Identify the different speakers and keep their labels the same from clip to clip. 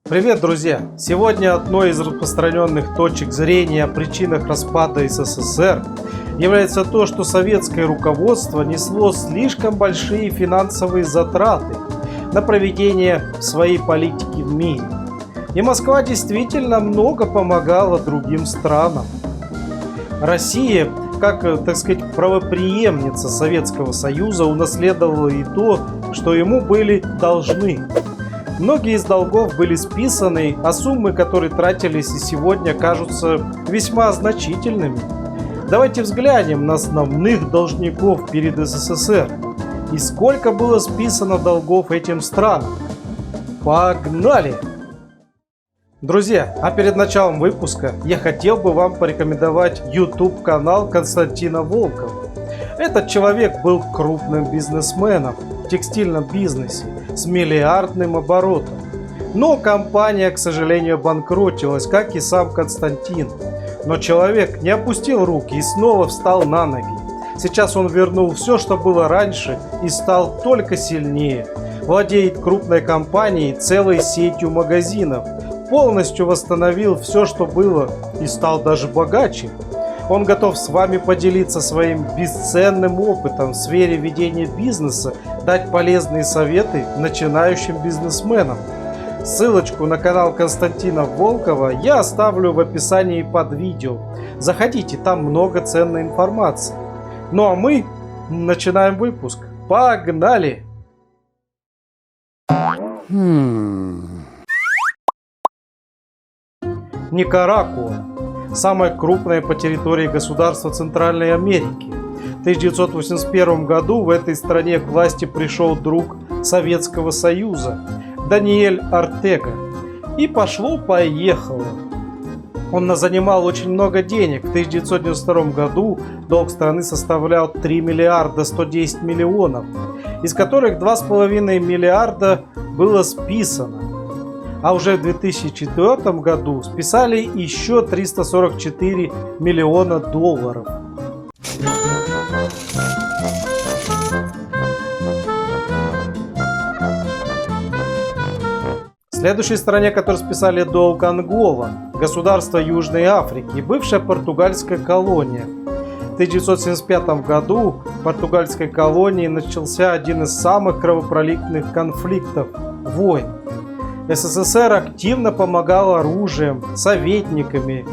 Speaker 1: Привет, друзья! Сегодня одной из распространенных точек зрения о причинах распада СССР является то, что советское руководство несло слишком большие финансовые затраты на проведение своей политики в мире. И Москва действительно много помогала другим странам. Россия, как, так сказать, правопреемница Советского Союза, унаследовала и то, что ему были должны. Многие из долгов были списаны, а суммы, которые тратились и сегодня, кажутся весьма значительными. Давайте взглянем на основных должников перед СССР и сколько было списано долгов этим странам. Погнали! Друзья, а перед началом выпуска я хотел бы вам порекомендовать YouTube-канал Константина Волкова. Этот человек был крупным бизнесменом в текстильном бизнесе с миллиардным оборотом. Но компания, к сожалению, банкротилась, как и сам Константин. Но человек не опустил руки и снова встал на ноги. Сейчас он вернул все, что было раньше, и стал только сильнее. Владеет крупной компанией, целой сетью магазинов. Полностью восстановил все, что было, и стал даже богаче. Он готов с вами поделиться своим бесценным опытом в сфере ведения бизнеса, дать полезные советы начинающим бизнесменам. Ссылочку на канал Константина Волкова я оставлю в описании под видео. Заходите, там много ценной информации. Ну а мы начинаем выпуск. Погнали! Никарагуа. Самое крупное по территории государства Центральной Америки. В 1981 году в этой стране к власти пришел друг Советского Союза Даниэль Ортега. И пошло-поехало. Он занимал очень много денег. В 1992 году долг страны составлял 3 миллиарда 110 миллионов, из которых 2,5 миллиарда было списано. А уже в 2004 году списали еще 344 миллиона долларов. В следующей стране, которой списали долг, Ангола, государство Южной Африки, бывшая португальская колония. В 1975 году в португальской колонии начался один из самых кровопролитных конфликтов – войн. СССР активно помогал оружием, советниками,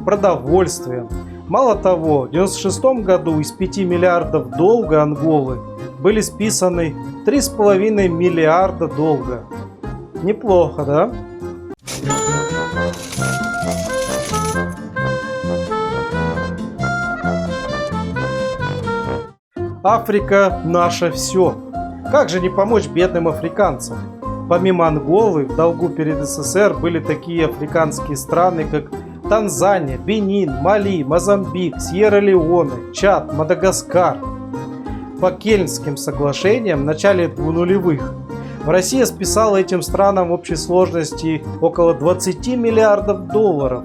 Speaker 1: продовольствием. Мало того, в 1996 году из 5 миллиардов долга Анголы были списаны 3,5 миллиарда долга. Неплохо, да? Африка – наше все. Как же не помочь бедным африканцам? Помимо Анголы, в долгу перед СССР были такие африканские страны, как Танзания, Бенин, Мали, Мозамбик, Сьерра-Леоне, Чад, Мадагаскар. По Кельнским соглашениям в начале 2000-х Россия списала этим странам в общей сложности около 20 миллиардов долларов.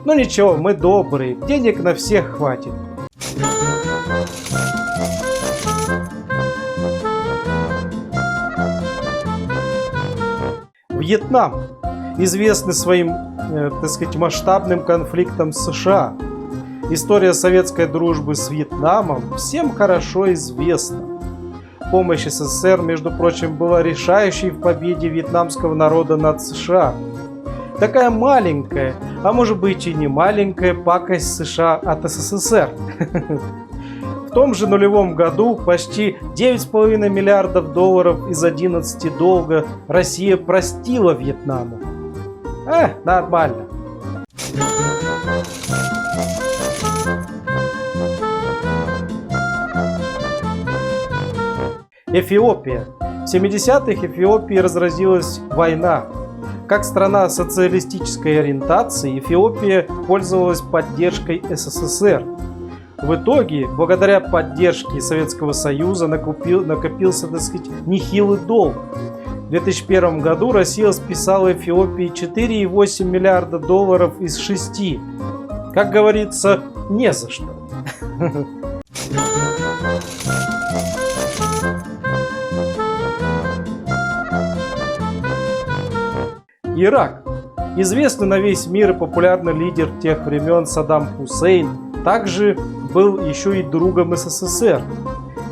Speaker 1: Но ничего, мы добрые, денег на всех хватит. Вьетнам известный своим, так сказать, масштабным конфликтом с США. История советской дружбы с Вьетнамом всем хорошо известна. Помощь СССР, между прочим, была решающей в победе вьетнамского народа над США. Такая маленькая, а может быть и не маленькая пакость США от СССР. В том же нулевом году почти 9,5 миллиардов долларов из 11 долга Россия простила Вьетнаму. Нормально. Эфиопия. В 70-х Эфиопии разразилась война. Как страна социалистической ориентации, Эфиопия пользовалась поддержкой СССР. В итоге, благодаря поддержке Советского Союза накопился, так сказать, нехилый долг. В 2001 году Россия списала Эфиопии 4,8 миллиарда долларов из 6. Как говорится, не за что. Ирак. Известный на весь мир и популярный лидер тех времен Саддам Хусейн также был еще и другом СССР.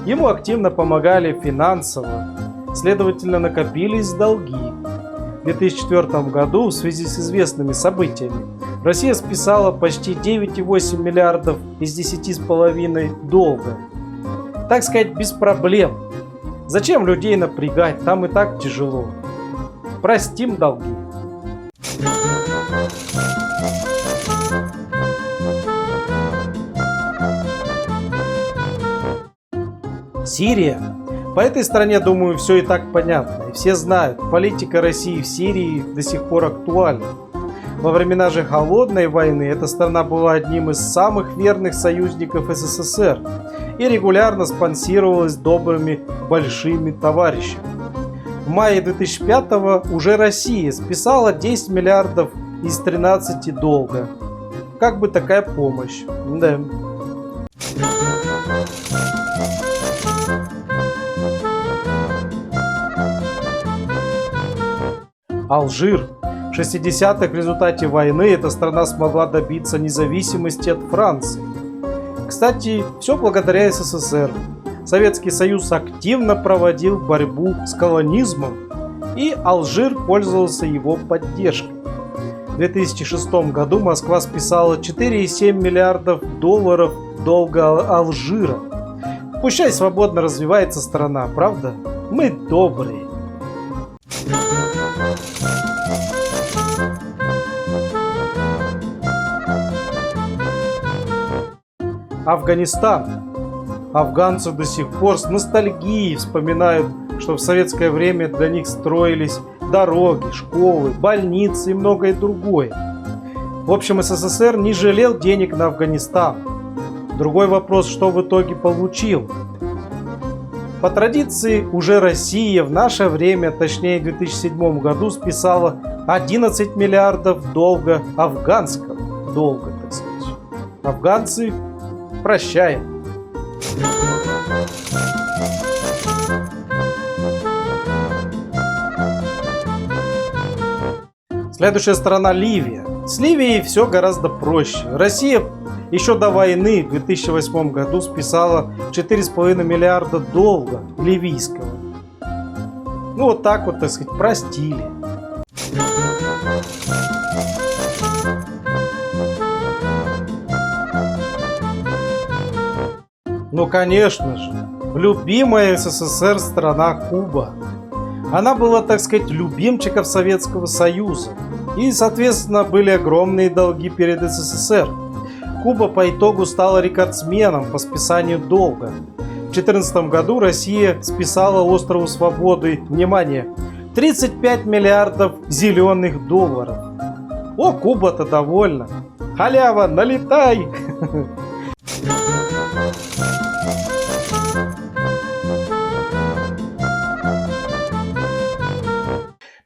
Speaker 1: Ему активно помогали финансово, следовательно, накопились долги. В 2004 году в связи с известными событиями Россия списала почти 9,8 миллиардов из 10,5 долга. Так сказать, без проблем. Зачем людей напрягать, там и так тяжело. Простим долги. Сирия. По этой стране, думаю, все и так понятно. И все знают, политика России в Сирии до сих пор актуальна. Во времена же холодной войны эта страна была одним из самых верных союзников СССР и регулярно спонсировалась добрыми большими товарищами. В мае 2005-го уже Россия списала 10 миллиардов из 13 долга. Как бы такая помощь. Да. Алжир. В 60-х в результате войны эта страна смогла добиться независимости от Франции. Кстати, все благодаря СССР. Советский Союз активно проводил борьбу с колонизмом, и Алжир пользовался его поддержкой. В 2006 году Москва списала 4,7 миллиардов долларов долга Алжира. Пущай свободно развивается страна, правда? Мы добрые. Афганистан. Афганцы до сих пор с ностальгией вспоминают, что в советское время для них строились дороги, школы, больницы и многое другое. В общем, СССР не жалел денег на Афганистан. Другой вопрос, что в итоге получил. По традиции, уже Россия в наше время, точнее в 2007 году, списала 11 миллиардов долга афганского долга, так сказать. Афганцы, прощаем. Следующая страна — Ливия. С Ливией все гораздо проще. Россия еще до войны в 2008 году списала 4,5 миллиарда долга ливийского. Ну вот так вот, так сказать, простили. Ну конечно же, любимая СССР страна Куба. Она была, так сказать, любимчиком Советского Союза. И, соответственно, были огромные долги перед СССР. Куба по итогу стала рекордсменом по списанию долга. В 2014 году Россия списала острову Свободы, внимание, 35 миллиардов зеленых долларов. О, Куба-то довольна. Халява, налетай!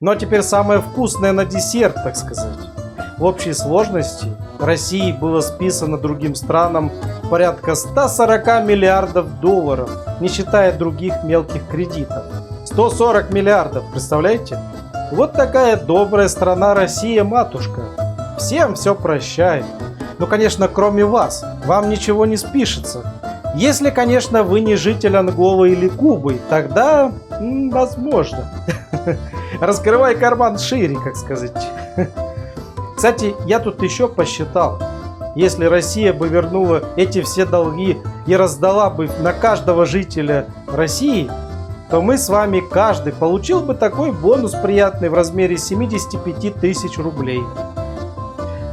Speaker 1: Но теперь самое вкусное на десерт, так сказать. В общей сложности России было списано другим странам порядка 140 миллиардов долларов, не считая других мелких кредитов. 140 миллиардов, представляете? Вот такая добрая страна Россия, матушка. Всем все прощает. Ну, конечно, кроме вас. Вам ничего не спишется. Если, конечно, вы не житель Анголы или Кубы, тогда возможно. Раскрывай карман шире, как сказать. Кстати, я тут еще посчитал. Если Россия бы вернула эти все долги и раздала бы на каждого жителя России, то мы с вами каждый получил бы такой бонус приятный в размере 75 тысяч рублей.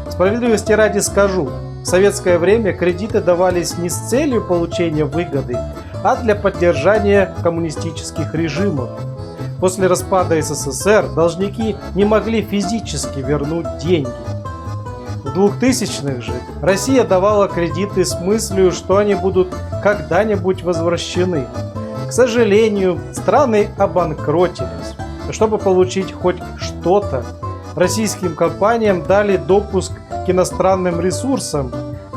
Speaker 1: Справедливости ради скажу, в советское время кредиты давались не с целью получения выгоды, а для поддержания коммунистических режимов. После распада СССР должники не могли физически вернуть деньги. В 2000-х же Россия давала кредиты с мыслью, что они будут когда-нибудь возвращены. К сожалению, страны обанкротились. Чтобы получить хоть что-то, российским компаниям дали допуск к иностранным ресурсам,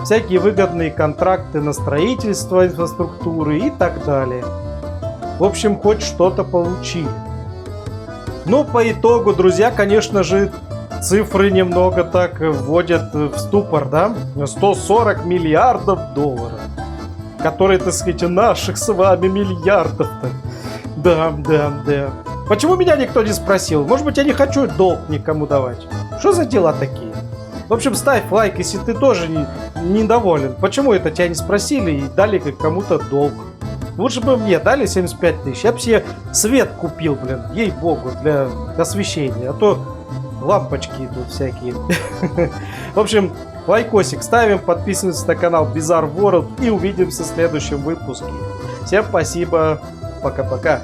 Speaker 1: всякие выгодные контракты на строительство инфраструктуры и так далее. В общем, хоть что-то получили. Ну, по итогу, друзья, конечно же, цифры немного так вводят в ступор, да? 140 миллиардов долларов. Которые, так сказать, наших с вами миллиардов-то. Да. Почему меня никто не спросил? Может быть, я не хочу долг никому давать. Что за дела такие? В общем, ставь лайк, если ты тоже недоволен. Почему это тебя не спросили и дали кому-то долг? Лучше бы мне дали 75 тысяч. Я бы себе свет купил, блин, ей-богу, для освещения. А то лампочки тут всякие. В общем, лайкосик ставим, подписываемся на канал Bizarre World и увидимся в следующем выпуске. Всем спасибо, пока-пока.